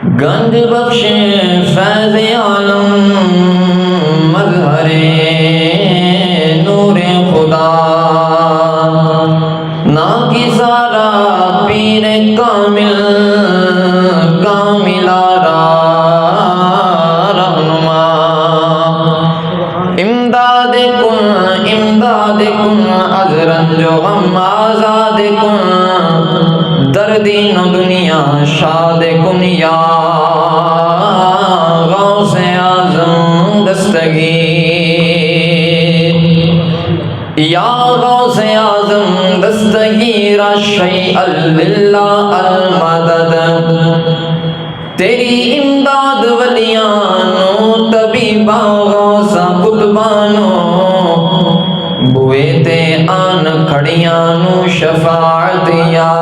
گنج بخش فیض عالم مظہر نور خدا نا کی سارا پیر کامل کاملارا رہنما امداد کن از رنج و غم آزاد کن در دین و دنیا شاد کن یا غوث اعظم دستگیر یا غوث اعظم دستگیر الشیء للہ المدد تیری امداد ولیانو طبیبا غوثا قطبانو بوئے تے آن کھڑیانو شفاعت یا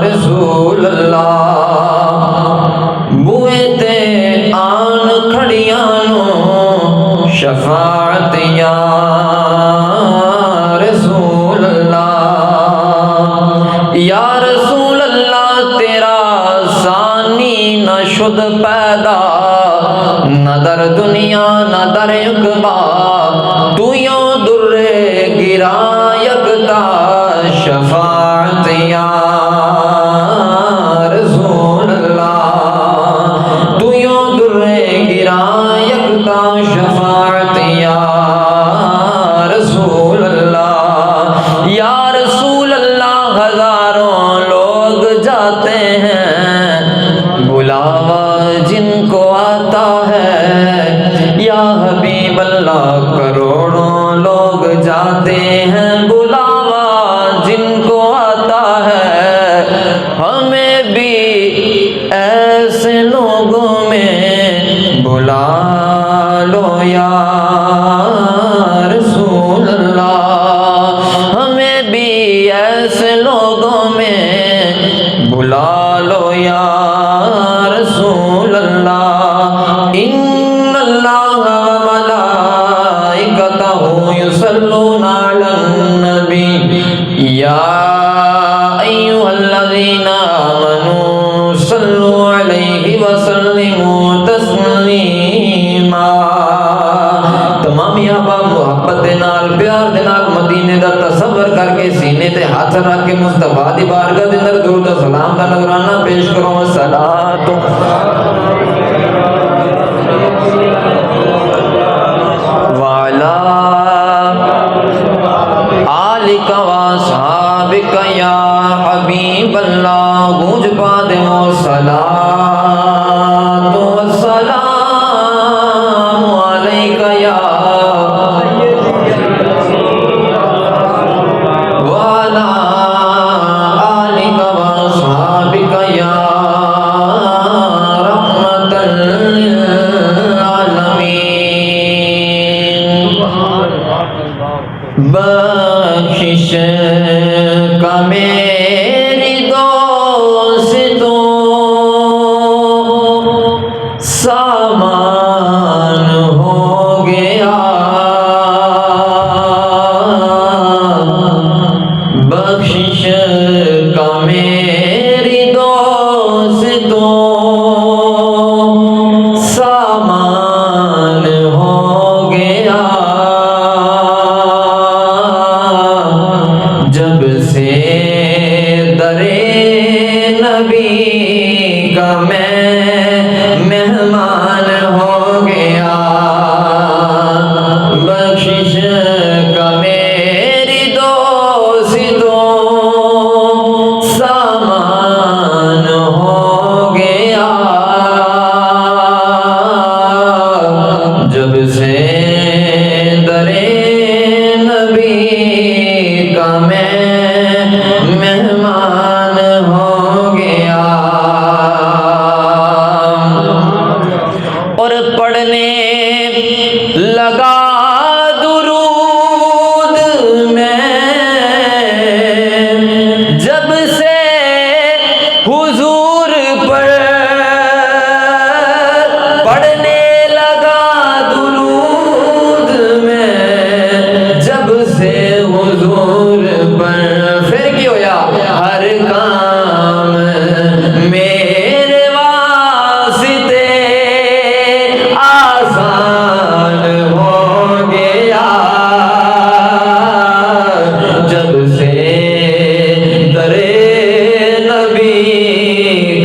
رسول اللہ بوئے تے آن کھڑیانو شفاعت یا رسول اللہ یا رسول اللہ تیرا ثانی نہ شد پیدا نہ در دنیا نہ در عقبا تو یوں در گرا یکتا شفاعت یا رسول اللہ تو یوں در گرا یکتا شفاعت یا رسول اللہ یا رسول اللہ ہزاروں لوگ جاتے ہیں بلاوا جن کو آتا ہے یا حبیب اللہ کروڑوں لوگ جاتے ہیں بلاوا جن کو آتا ہے ہمیں بھی ایسے لوگوں میں بلا لو یا رسول اللہ ہمیں بھی ایسے لوگوں میں بلا لو یا رسول اللہ ان اللہ وملائکتہ یصلون علی النبی یا ایھا الذین آمنوا صلوا علیہ وسلموا تسلیما تمام احباب محبت دے نال پیار دے نال مدینے دا تصور کر کے سینے تے ہاتھ رکھ کے مصطفیٰ دی بارگاہ دے اندر درود و سلام دا نذرانہ پیش کرو صلاۃ وعلی آلک و اصحابک یا حبیب اللہ گونج پا دے و صلاۃ و السلام علیک یا وعلی آلک و اصحابک یا رحمۃ للعالمین بخشش کا میری دوستوں سامان ہو گیا بخشش کا میری دوستوں سامان ہو گیا جب سے درے نبی کا میں مہمان ہو گیا بخشش کا میری دوستوں سامان ہو گیا جب سے درے نبی کا میں مہمان ہو گیا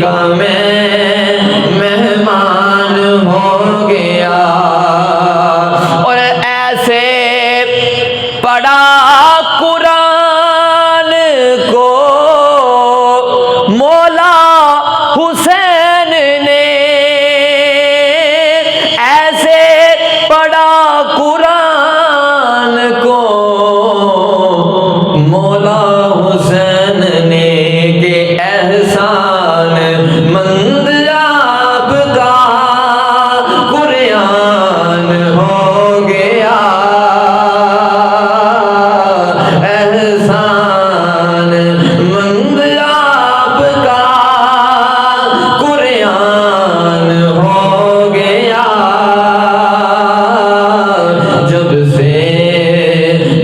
کا میں مہمان ہو گیا، اور ایسے پڑھا قرآن کو مولا حسین نے، ایسے پڑھا قرآن کو مولا حسین نے، کہ احسان مند آپ کا قرآن ہو گیا، احسان مند آپ کا قرآن ہو گیا، جب سے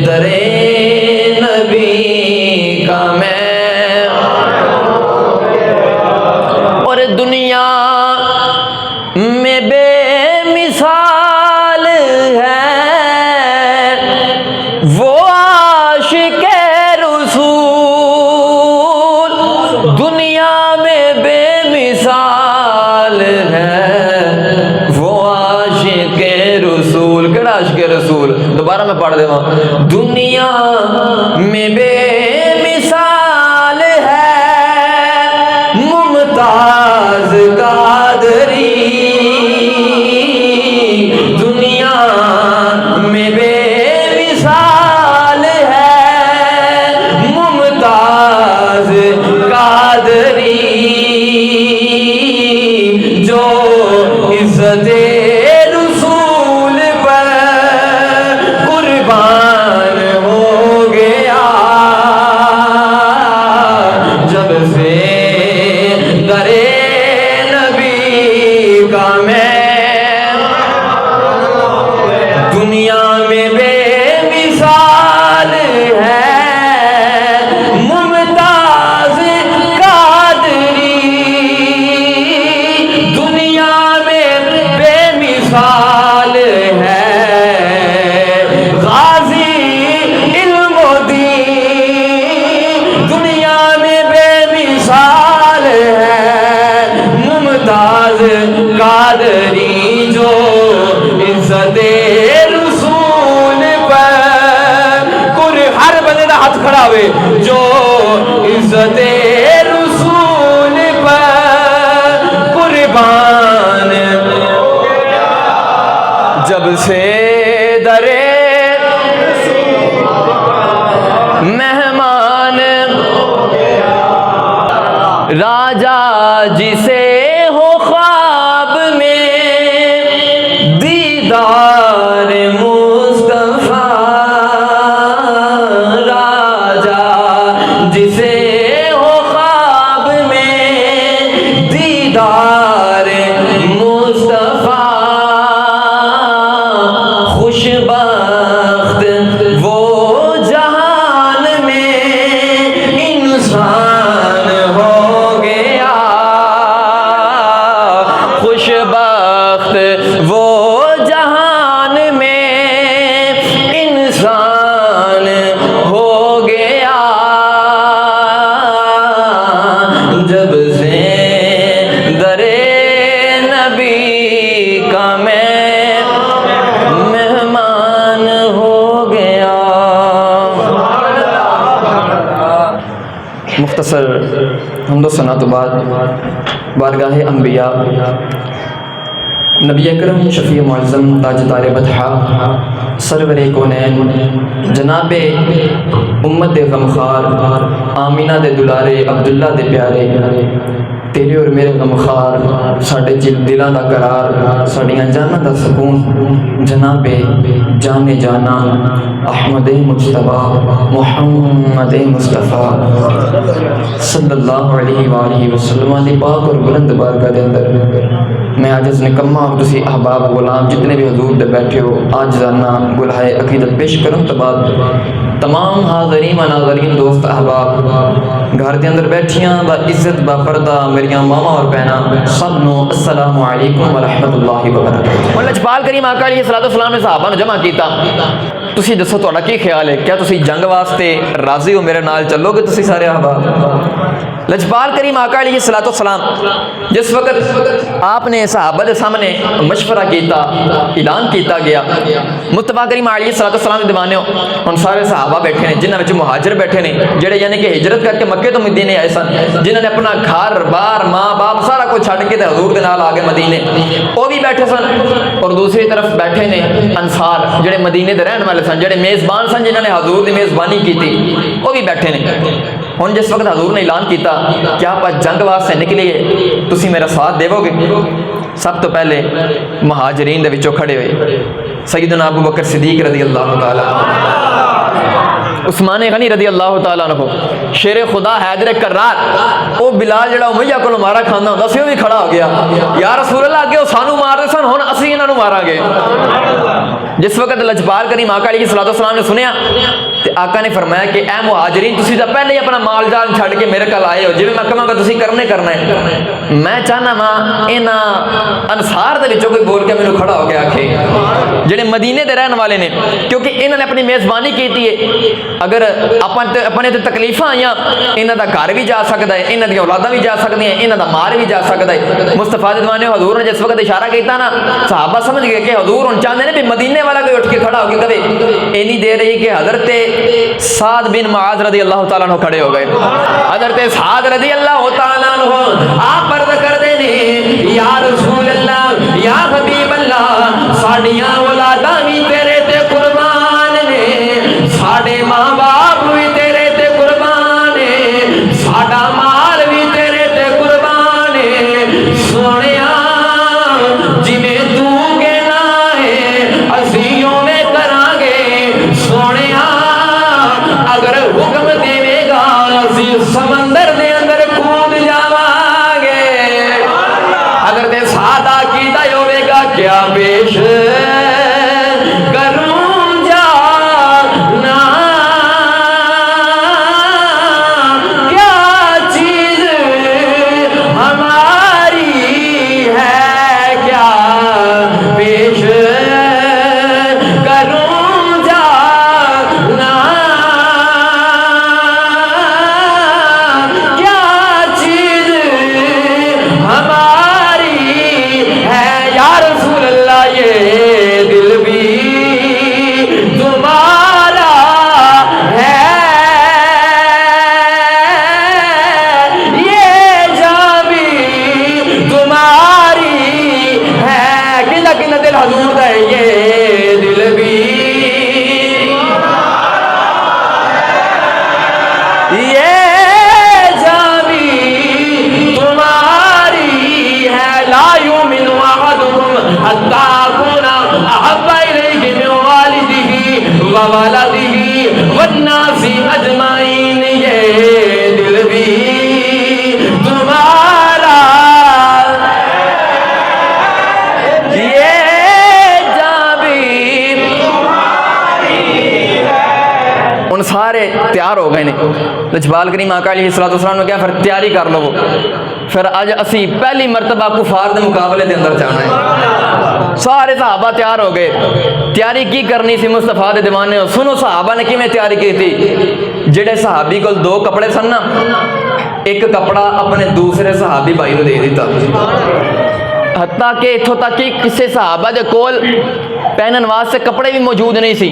درے نبی کا میں، اور دنیا میں بے مثال ہے وہ عاشق رسول، دنیا میں بے مثال ہے وہ عاشق رسول، کیڑا عاشق رسول؟ دوبارہ میں پڑھ دیواں، دنیا میں بے مثال ہے ممتاز قادری، دنیا میں بے مثال ہے ممتاز قادری، جو عزت رسول پر قربان ہو گیا، جب سے درے نبی کا میں، دنیا میں بے مثال ہے ممتاز قادری، دنیا میں بے مثال ہے غازی علم و دین، دنیا میں بے مثال ہے ممتاز قادری، جو عزت رسول پر ہر بندے دا ہاتھ کھڑا ہوئے، جو عزت رسول پر قربان، جب سے درے مہمان، راجا جسے ہو خواب میں دیدار مصطفیٰ، راجا جسے ہو خواب میں دیدار مصطفیٰ، خوش بخت وہ جہان میں انسان ہو گیا، خوش بخت وہ جہان میں انسان ہو گیا، جب سے درے نبی کا میں مہمان ہو گیا۔ مختصر حمد و ثنا تو بعد بارگاہ انبیاء نبی اکرم شفیع معظم تاجدار بطحہ سرور کونین جناب امت دے غمخار آمینہ دے دلارے عبداللہ دے پیارے تیرے اور میرے غمخار ساڑھے دلاں دا قرار ساڑھیاں جاناں دا سکون جناب جانے جانا احمد مجتبہ محمد مصطفیٰ صلی اللہ علیہ وآلہ وسلم دی پاک اور بلند بارگاہ دے اندر میں عاجز نکمہ اور تسی احباب غلام جتنے بھی حضور دے بیٹھے ہو آج جانا گلہائے عقیدت پیش کروں تو بعد تمام حاضرین و ناظرین دوست احباب گھر دے اندر بیٹھیاں با عزت با پردہ میریاں ماما اور بہناں سب نو السلام علیکم ورحمۃ اللہ وبرکاتہ۔ مولا جبال کریم آقا علیہ السلام نے صحابہ نے جمع کیتا، تسی دسو تہاڈا کی خیال ہے؟ کیا تسی جنگ واسطے راضی ہو؟ میرے نال چلو گے تسی سارے احباب؟ لجپال کریم آقا علیہ الصلوۃ والسلام جس وقت آپ نے صحابہ کے سامنے مشورہ کیتا، اعلان کیتا گیا، مصطفیٰ کریم علیہ الصلوۃ والسلام کے دیوانے ہن سارے صحابہ بیٹھے ہیں، جنہاں وچ مہاجر بیٹھے نے، جڑے یعنی کہ ہجرت کر کے مکے تو مدینے آئے سن، جنہاں نے اپنا گھر بار ماں باپ سارا کچھ چھڈ کے تے حضور دے نال آ گئے مدینے، وہ بھی بیٹھے سن، اور دوسری طرف بیٹھے نے انصار جڑے مدینے دے رہن والے سن، جڑے میزبان سن، جنہاں نے حضور دی میزبانی کیتی، وہ بھی بیٹھے نے۔ ہن جس وقت حضور نے اعلان کیتا کہ آپ جنگ واسطے نکلیے، تسی میرا ساتھ دیو گے؟ سب تو پہلے مہاجرین دے وچوں کھڑے ہوئے سیدنا ابو بکر صدیق رضی اللہ تعالی عثمان غنی رضی اللہ تعالیٰ عنہ، شیر خدا حیدر کرار، وہ بلال جڑا امیہ کو مارا کھانا ہوتا سی، وہ بھی کھڑا ہو گیا، یا رسول اللہ اگے وہ سانو مار دے سن، ہن اسی انہاں نو مارا گے۔ جس وقت لجپال کریم آقا علیہ الصلوۃ والسلام نے سنیا تے آقا نے فرمایا کہ اے مہاجرین تسی تو پہلے ہی اپنا مال جال چھڈ کے میرے کول آئے ہو، جویں میں کہاں گا تسی کرنا ہے۔ میں چاہنا وا انہاں انصار دے وچوں کوئی بول کے مینوں کھڑا ہو کے آکھے جڑے مدینے دے رہن والے نے، کیونکہ انہاں نے اپنی میزبانی کیتی ہے، اگر اپنے تے تکلیفاں آئیاں، انہاں دا گھر بھی جا سکدا ہے، انہاں دی اولاداں بھی جا سکدی ہیں، انہاں دا مال بھی جا سکدا ہے۔ مصطفیٰ دے دیوانے حضور نے جس وقت اشارہ کیتا نا، صحابہ سمجھ گئے کہ حضور ہن چاہندے نے بھی مدینے والا کوئی اٹھ کے کھڑا ہو کے کہے۔ اینی دیر رہی کہ حضرت سعد بن معاذ رضی اللہ تعالیٰ عنہ کھڑے ہو گئے۔ حضرت سعد رضی اللہ تعالیٰ عنہ آپ عرض کردے نے، یا رسول اللہ، یا حبیب اللہ، ساڈیاں اولاداں بھی تیرے تے قربان نے، ساڈے ماں باپ بھی تیرے تے قربان نے، ساڈا مال بھی تیرے تے قربان ہے، سونیا جویں تو کہنا ہے اسی اوویں کران گے، سونیا اگر حکم دے گا اسی سمندر دے اندر کود جاواں گے، اگر تے سادہ کیتا ہوے گا کیا پیش والناس اجمعین، یہ دل بھی تمہارا، یہ جان بھی تمہاری ہے۔ ان سارے تیار ہو گئے نے، لجپال کریم آقا علیہ الصلوۃ والسلام نے کہا پھر تیاری کر لو، پھر اج اسی پہلی مرتبہ کفار دے مقابلے دے اندر جانا ہے۔ سارے صحابہ تیار ہو گئے، تیاری کی کرنی سی مصطفیٰ دے دیوانے، سنو صحابہ نے کیویں تیاری کی تھی۔ جڑے صحابی کول 2 کپڑے سن نا، ایک کپڑا اپنے دوسرے صحابی بھائی نو دے دیتا، حتیٰ کہ اتھوں تک کہ کسی صحابہ دے کول پہنن واسطے کپڑے بھی موجود نہیں سی،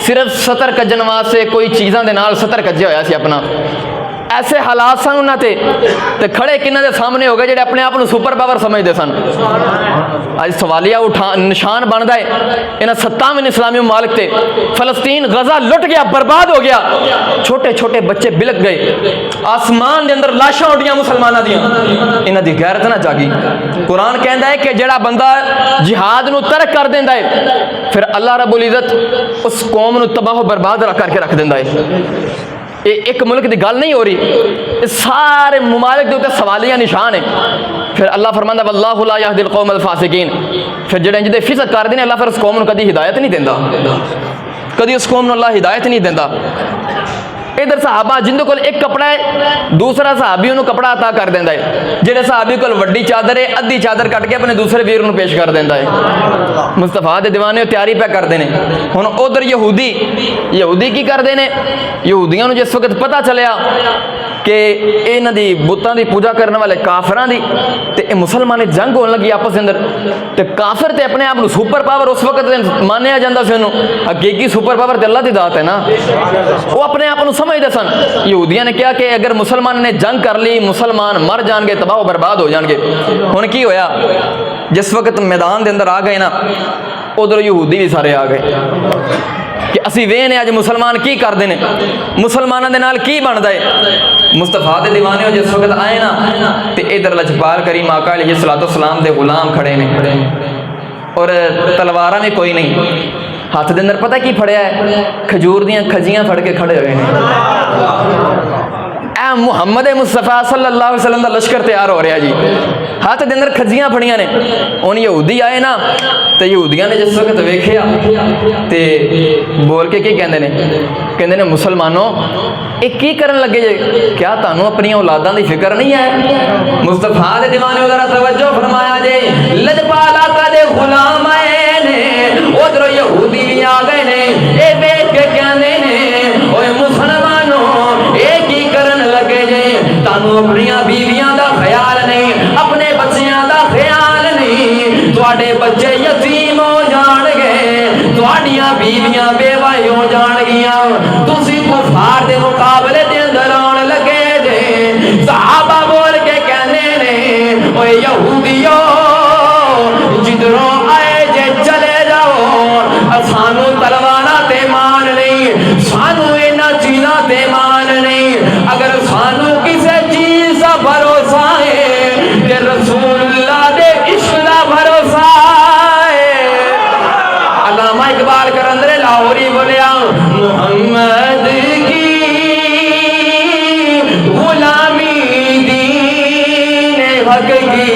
صرف ستر کجن واسطے کوئی چیزاں دے نال ستر کجیا ہویا سی اپنا۔ ایسے حالات سن انہاں تے کھڑے کنہاں دے سامنے ہو گئے جڑے اپنے آپ کو سپر پاور سمجھدے سن۔ اج سوالیہ نشان بندا ہے انہاں 57 اسلامی ممالک تے، فلسطین غزہ لٹ گیا، برباد ہو گیا، چھوٹے چھوٹے بچے بلک گئے، آسمان دے اندر لاشاں اڑیاں مسلماناں دیاں، انہاں دی غیرت نہ جاگی۔ قرآن کہندا ہے کہ جڑا بندہ جہاد نو ترک کر دیندا ہے پھر اللہ رب العزت اس قوم نو تباہ و برباد کر کے رکھ دیندا ہے۔ ایک ملک دی گل نہیں ہو رہی، سارے ممالک دے اوپر سوالیہ نشان ہے۔ پھر اللہ فرماندا واللہ لا یہدی القوم الفاسقین، پھر جڑے انج دے فسق کر دے نے اللہ پھر اس قوم نو کدی ہدایت نہیں دیندا، کدی اس قوم نو اللہ ہدایت نہیں دیندا۔ ادھر صحابہ جن کول ایک کپڑا ہے، دوسرا صحابی انہوں کپڑا عطا کر دیندا ہے، جڑے صحابی کول وڈی چادر ہے ادھی چادر کٹ کے اپنے دوسرے ویر نو پیش کر دیندا ہے۔ مصطفیٰ دے دیوانے تیاری پہ کردے نے۔ ہن ادھر یہودی کی کردے نے، یہودیاں نو جس وقت پتہ چلیا کہ انہاں دی بتاں دی پوجا کرنے والے کافراں دی تے مسلمان جنگ ہون لگی آپس دے اندر تے کافر تے اپنے آپ سپر پاور اس وقت مانیا جاندہ سی انہوں حقیقی سپر پاور تے اللہ دی ذات ہے نا وہ اپنے آپ سمجھدے سن یہودیاں نے کیا کہ اگر مسلمان نے جنگ کر لی مسلمان مر جان گے تباہ و برباد ہو جان گے ہن کی ہویا جس وقت میدان دے اندر آ گئے نا ادھر یہودی بھی سارے آ گئے کہ اسی وینے اج مسلمان کی کر دینے مسلمانوں دے نال کی بندا ہے مصطفیٰ دے دیوانے جس وقت آئے نا تے ادھر لجپال کریم آقا علیہ السلام دے غلام کھڑے نے اور تلواراں میں کوئی نہیں ہاتھ دے اندر پتہ کی پھڑیا ہے کھجور دیاں کھجیاں پھڑ کے کھڑے ہوئے ہیں اے محمد مصطفیٰ صلی اللہ علیہ وسلم دا لشکر تیار ہو رہا جی ہاتھ دے اندر کھجیاں پھڑیاں نے ان یہودی آئے نا تے یہودیاں نے جس وقت ویکھیا تے بول کے کی کہندے نے مسلمانوں ایک کی کرن لگے جے کیا تانوں اپنی اولاداں دی فکر نہیں ہے مصطفیٰ دے دیوانے ذرا توجہ فرمایا جے لجپال آقا دے غلام آئے نے ادھر یہودی بھی آ گئے نے اے ویکھ کے کہندے نے اوے مسلمانوں اے کی کرن لگے جے تانوں اپنی بیویاں دا خیال نہیں اپنے بچیاں دا خیال نہیں تواڈے بچے یتیم ہو جان گے تواڈیاں بیویاں بیوہ ہو جان گیاں تسی کفار دے مقابلے دے اندر آن لگے جے صحابہ بول کے کہنے نے اوے یہودیو جدھروں آئے جے چلے جاؤ سانو تلواراں تے مان نہیں سانو انہاں چیزاں تے مان نہیں اگر سانو کسے چیز کا بھروسہ ہے کہ رسول اللہ دے عشق دا بھروسہ ہے علامہ اقبال کرندرے لاہوری بولیا محمد کی غلامی دین حق کی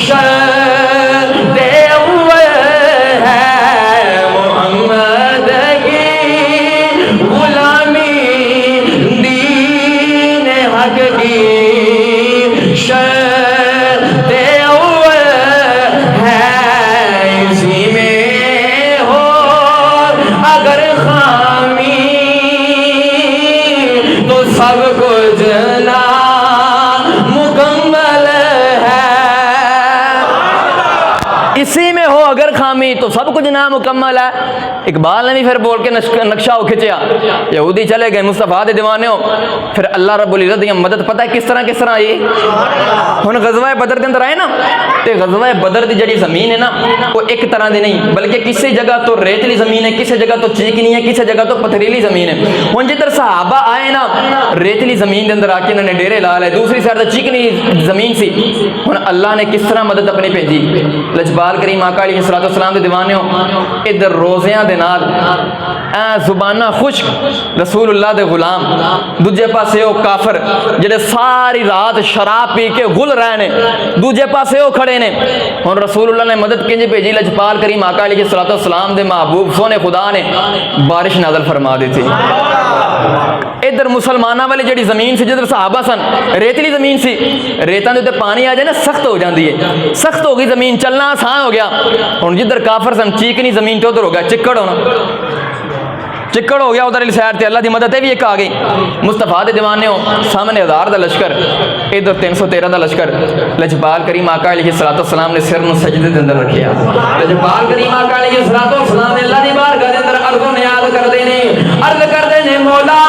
شرط اول ہے محمد کی غلامی دین حق کی شرط اول ہے اسی میں ہو اگر خامی تو سب کچھ نامکمل ہے اسی میں ہو اگر خامی تو سب کچھ نامکمل ہے اقبال نے بھی پھر بول کے نقشہ کھچیا یہودی چلے گئے مصطفیٰ دے دیوانے ہو پھر اللہ رب العزت دی مدد پتہ ہے کس طرح آئی ہن غزوہ بدر دے اندر آئے نا تے غزوہ بدر دی جڑی زمین ہے نا وہ ایک طرح دی نہیں بلکہ کسی جگہ تو ریتلی زمین ہے کسی جگہ تو چیکنی ہے کسی جگہ تو پتھریلی زمین ہے ہن جدھر صحابہ آئے نا ریتلی زمین دے اندر آ کے انہوں نے ڈیرے لا لے دوسری سائڈ چیکنی زمین سی ہن اللہ نے کس طرح مدد اپنی بھیجی لجپال کریم آقا علیہ السلام دے دیوانے ہو ادھر روزیاں دے نال زبانہ خشک رسول اللہ دے غلام دوجے پاسے وہ کافر جڑے ساری رات شراب پی کے غل رہے نے دوجے پاسے وہ کھڑے نے ہن رسول اللہ نے مدد کنج بھیجی لجپال کریم آقا علیہ السلام دے محبوب سونے خدا نے بارش نازل فرما دی تھی ادھر مسلمانہ والی جڑی زمین سی جدھر صحابہ سن ریتلی زمین سی ریتاں دے تے پانی آ جائے نا سخت ہو جاندی ہے سخت ہو گئی زمین چلنا آسان ہو گیا ہن جدھر کافر سن چیکنی زمین تے ادھر ہو گیا چکڑ ہونا چکڑ ہو گیا ادھر علی سائر تے اللہ دی مدد بھی ایک آ گئی مصطفیٰ دے دیوانے ہو سامنے 1000 دا لشکر ادھر 313 دا لشکر لجپال کریم آقا علیہ السلام نے سر نو سجدے دے اندر رکھیا لجپال کریم آقا علیہ السلام نے اللہ دی بارگاہ دے اندر عرض و نیاز کردے نے عرض کردے نے مولا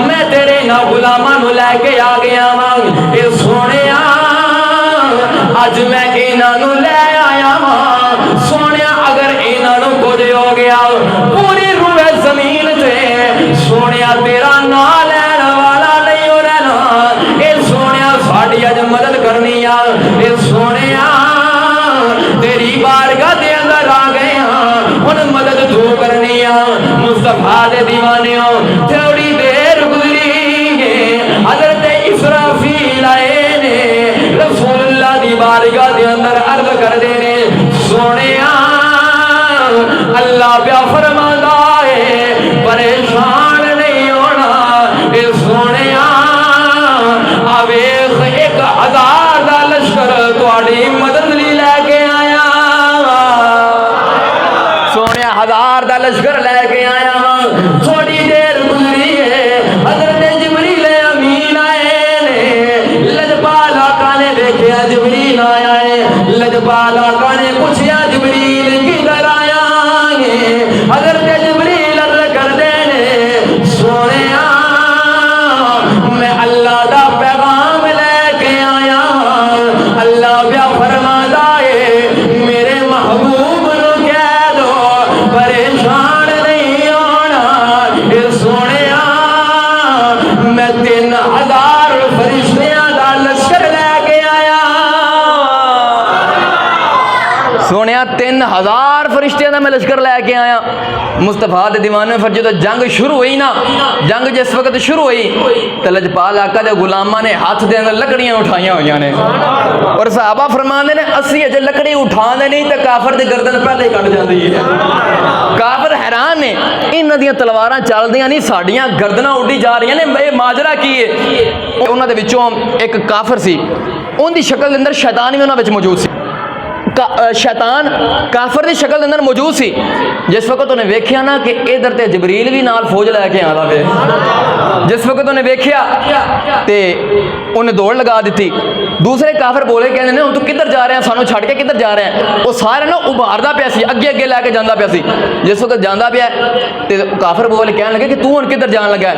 میں تیرے نا غلاماں نو لے کے آ گیا واں اے سونیا اج میں انہاں نو لے آیا واں سونیا اگر انہاں نو کچھ ہو گیا پوری روئے زمین تے سونیا تیرا نام لین والا نہیں ہو رہنا اے سونیا ساڈی اج مدد کرنی آ اے سونیا تیری بارگاہ دے اندر آ گئے ہاں ہن مدد تو کرنی آ مصطفیٰ دے دیوانے ہو تھوڑی دیر گزری گے حضرت اسرافیل آئے نے رسول اللہ دی بارگاہ دے اندر عرض کر دے نے سونیا اللہ پیا فرماتا ہے پریشان نہیں ہونا اے سونیا آویخ 1000 دا لشکر تواڈی مدد لی لے کے آیا سونیا 1000 دا لشکر لے کے آیا تھوڑی دیر گزری ہے حضرت جبریل پاک آقا نے پوچھیا جبریل کدھر آیا ہے؟ حضرت جبریل عرض کر دینے سونیا میں اللہ دا پیغام لے کے آیا، اللہ بیا فرماتا ہے میرے محبوب نو کہہ دو پریشان نہیں ہونا، اے سونیا میں 3000 فرشتیاں دا لشکر لے کے آیا۔ سونیا 3000 فرشتیاں دا میں لشکر لے کے آیا۔ مصطفیٰ دے دیوانے میں جدو جنگ شروع ہوئی نا، جنگ جس وقت شروع ہوئی تو لجپال آقا دے غلاماں نے ہاتھ دے اندر لکڑیاں اٹھائیاں ہوئی نے، اور صحابہ فرماندے نے اسی اجے لکڑی اٹھانے نہیں تے کافر دی گردن پہلے ہی کٹ جاندی ہے۔ کافر حیران نے انہاں دیاں تلواراں چلدیاں نہیں ساڈیاں گردناں اڈی جا رہی نے، اے ماجرا کی ہے؟ انہاں دے وچوں ایک کافر سی، اون دی شکل دے اندر شیطان بھی انہاں وچ موجود سی، شیطان کافر دی شکل اندر موجود سی۔ جس وقت انہیں ویکھیا نا کہ ادھر تے جبریل بھی نال فوج لے کے آندا پے، جس وقت انہیں ویکھیا تے انہیں دوڑ لگا دیتی۔ دوسرے کافر بولے کہندے نے ہن تو کدھر جا رہے ہیں، سانو چھڈ کے کدھر جا رہے ہیں؟ وہ سارے نا ابھاردا پیا سی، اگے اگے لے کے جاندا پیا سی۔ جس وقت جاندا پیا تے کافر بولے کہن لگے کہ تو ہن کدھر جان لگا ہے؟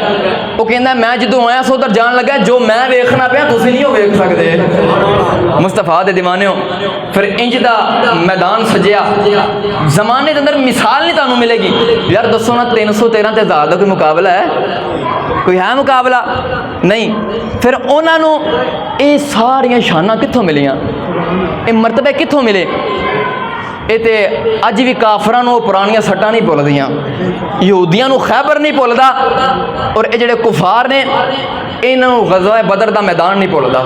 وہ کہندا میں جدوں آیا سو ادھر جان لگا، جو میں ویکھنا پیا تسی نہیں ویکھ سکدے۔ مصطفیٰ دے دیوانےو پھر انج دا میدان سجیا، زمانے دے اندر مثال نہیں تانوں ملے گی۔ یار دسو نا 313 تے 1000 دا کوئی مقابلہ ہے؟ کوئی ہے مقابلہ؟ نہیں۔ پھر انہاں نو اے ساریاں شاناں کتھوں ملیاں، اے مرتبے کتھوں ملے؟ اے تے اج بھی کافراں نو پرانیاں سٹاں نہیں بھولدیاں، یہودیاں نو خیبر نہیں بھولدا، اور اے جڑے کفار نے انہاں نو غزوہ بدر دا میدان نہیں بھولدا۔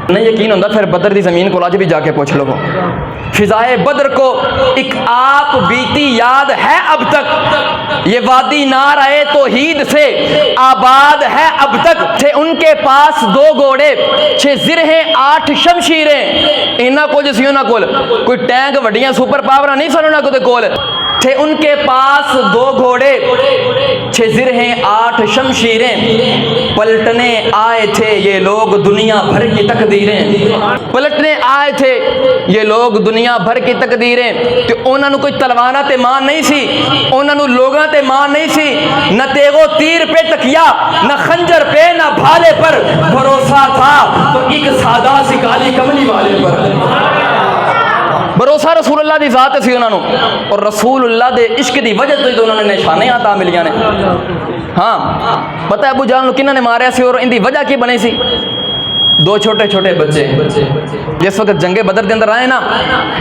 نہیں یقین ہوندہ پھر بدر دی زمین کو آج بھی جا کے پوچھ لو، فضائے بدر کو ایک آپ بیتی یاد ہے اب تک، یہ وادی نعرہ توحید سے آباد ہے اب تک، تھے ان کے پاس 2 گھوڑے 6 زرہیں 8 شمشیریں، انہاں کو جسی انہاں کول کوئی ٹینک وڈیاں سپر پاورا نہیں سن انہاں کو دے کول، تھے ان کے پاس 2 گھوڑے 6 زرہیں 8 شمشیریں، پلٹنے آئے تھے یہ لوگ دنیا بھر کی تقدیریں، پلٹنے آئے تھے یہ لوگ دنیا بھر کی تقدیریں، کہ انہاں نو کوئی تلواراں تے مان نہیں سی، انہاں نو لوگاں تے مان نہیں سی، نہ تیغو تیر پہ تکیا، نہ خنجر پہ، نہ بھالے پر بھروسہ تھا تو ایک سادہ سی کالی کملی والے پر۔ بھروسہ رسول اللہ دی ذات سی انہاں نو، اور رسول اللہ دے عشق دی وجہ تو انہاں نے نشانے عطا ملیاں نے۔ ہاں پتہ ہے ابو جہل نو کنہاں نے ماریا سی اور ان دی وجہ کی بنی سی؟ 2 چھوٹے چھوٹے بچے جس وقت جنگ بدر دے اندر آئے نا،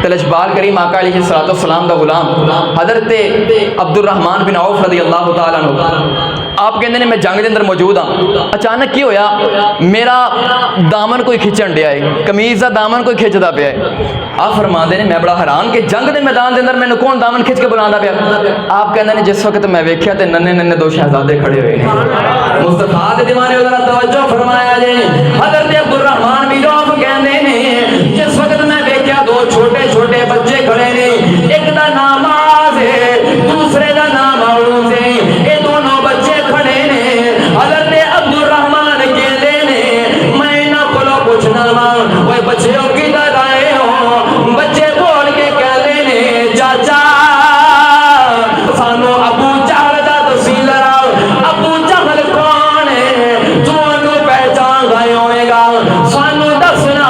تے لجپال کریم آقا علیہ الصلوۃ والسلام دا غلام حضرت عبد الرحمن بن عوف رضی اللہ تعالیٰ عنہ، آپ کہندے نے میں جنگ دے اندر موجود ہاں، اچانک کی ہویا میرا دامن کوئی کھچن ڈیا ہے، قمیض دا دامن کوئی کھچدا پیا ہے۔ آپ فرماندے نے میں بڑا حیران کہ جنگ دے میدان دے اندر مینوں کون دامن کھچ کے بلاندا پیا؟ آپ کہندے نے جس وقت میں ویکھیا تے ننے ننے 2 شہزادے کھڑے ہوئے ہیں۔ مصطفیٰ دے دیوانے ذرا توجہ فرمایا جی، حضرت عبد الرحمن بن عوف کہندے نے جس وقت میں ویکھیا 2 چھوٹے چھوٹے بچے کھڑے نے، ایک دا نام معاذ ہے دوسرے دا نام معوذ ہے، اے دونوں بچے کھڑے نے، حضرت عبد الرحمن کہندے نے میں انہاں کولوں پوچھنا وا اوے بچیو کدھر آئے ہو؟ بچے بول کے کہندے نے چاچا سانو ابو جہل دا دسی ذرا، ابو جہل کون ہے؟ تو انہوں پہچان گئے ہوئے گا، سانو دسنا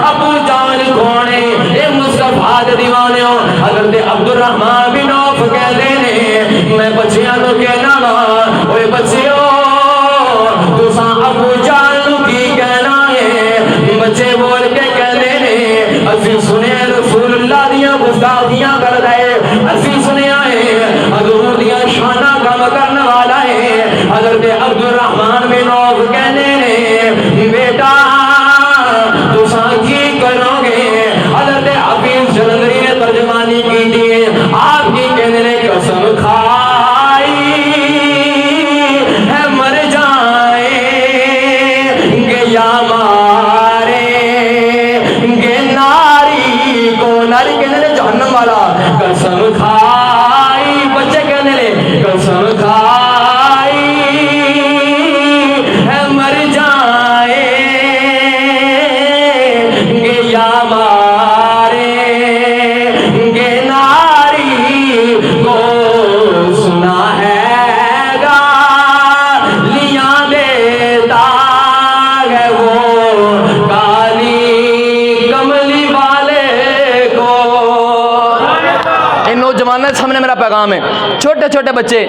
ابو جہل کون ہے؟ اے مصطفیٰ دے دیوانےو، حضرت عبد الرحمن بن عوف کہندے نے میں بچیاں نو کہنا وا اوے بچیو تساں ابو جہل نو کی کہنا ہے؟ بچے بول کے کہندے پیغام ہے. چھوٹے چھوٹے بچے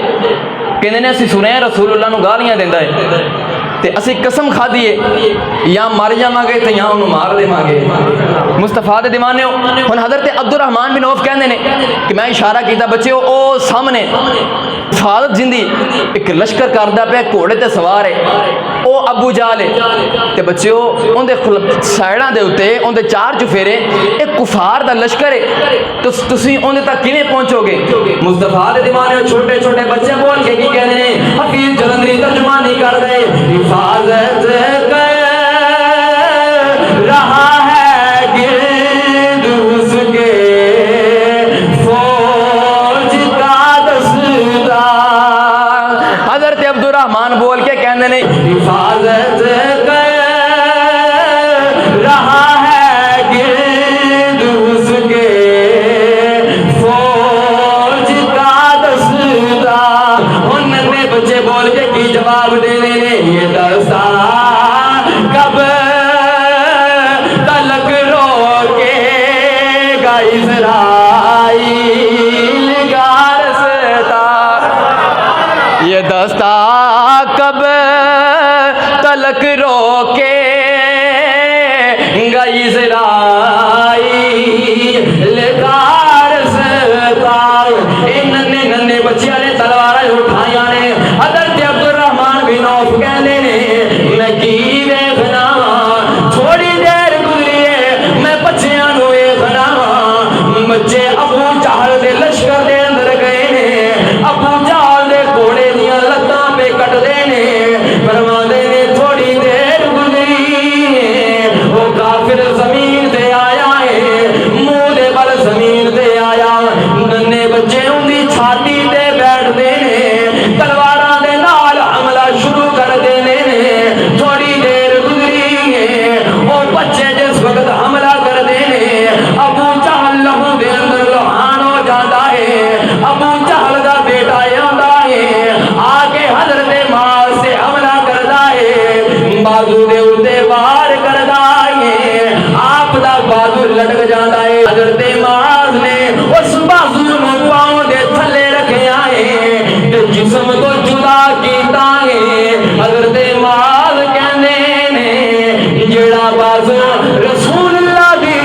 کہندے نے اسی سنیا رسول اللہ نو گالیاں دیندا ہے تے اسی قسم کھادی ہے یا مر جاواں گے تے یا اونوں مار دیواں گے. مصطفیٰ دے دیوانے ہو. ہن حضرت عبد الرحمن بن عوف کہندے نے کہ میں اشارہ کیتا بچیو او سامنے حفاظت زندی ایک لشکر کردا پیا گھوڑے تے سوار ہے او ابو جہل ہے تے بچیو اون دے سائیڈاں دے اوتے اون دے چار چفیرے ایک کفار دا لشکر ہے تو تسی اون دے تک کیویں پہنچو گے. مصطفیٰ دے دیوانے ہو. چھوٹے چھوٹے بچے بول کے کی کہندے نے حفیظ جلندری ترجمانی کر دے حفاظت کر رہا ہے گرد اس کے فوج کا دستار. حضرت عبد الرحمن بول کے کہندے نے حفاظت کر رہا ہے گرد اس کے فوج کا دستار. ان ننے بچے بول کے کی جواب دینے نے یہ دستار کب تلک روکے گا اسرائیل کا رستہ. یہ دستہ کب تلک روکے گا اسرائیل کا رستہ. ان ننے ننے بچیاں نے تلواریں اٹھائیاں نے. حضرت عبد الرحمن بن عوف کہندے نے میں کی ویکھنا تھوڑی دیر گزری ہے میں بچیاں نو ویکھنا بچے ابو جہل دے لشکر دے اندر گئے نے. ابو جہل دے گھوڑے دیاں لتاں پہ کٹ دے نے. فرماندے نے تھوڑی دیر گزری وہ کافر زمین تے آیا ہے منہ دے بل زمین تے آیا. ننے بچے ان دی چھاتی تے بیٹھ دے نے تلواراں دے نال حملہ شروع کر دینے نے. تھوڑی دیر گزری ہے وہ بچے جس وقت حملہ کر دینے ابو جہل لہو دے اندر لوہان ہو جاتا ہے. ابو جہل دا بیٹا آندا ہے آ کے حضرت معاذ سے حملہ کردا ہے بازو دے اوتے وار کردا ہے. آپ دا بازو لٹک جاتا ہے. حضرت معاذ نے اس بازو نو پاؤں دے تھلے رکھیا ہے تے جسم تو جدا کیتا ہے. حضرت معاذ کہندے نے جیڑا بازو رسول اللہ دی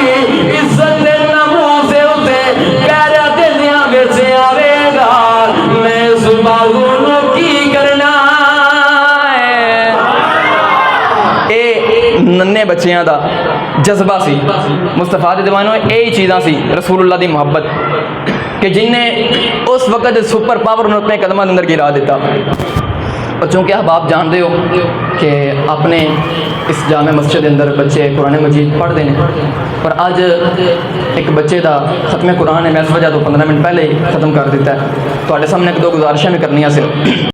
عزت دے ناموں سے اوتے پیرا تے دیاں وچ آوے گا میں اس بازو نو کی کرنا ہے. اے ننے بچیاں دا جذبہ سی. مصطفیٰ دے دیوانوں یہی چیزاں سی رسول اللہ دی محبت کہ جن نے اس وقت سپر پاور نے اپنے قدموں اندر گرا دیتا. اور چونکہ آپ جانتے ہو کہ اپنے اس جامع مسجد اندر بچے قرآن مجید پڑھتے ہیں پر اج ایک بچے دا ختم قرآن ہے میں اس وجہ تو 15 منٹ پہلے ہی ختم کر دیتا ہے. تو سامنے ایک دو گزارشیں بھی کرنی ہیں.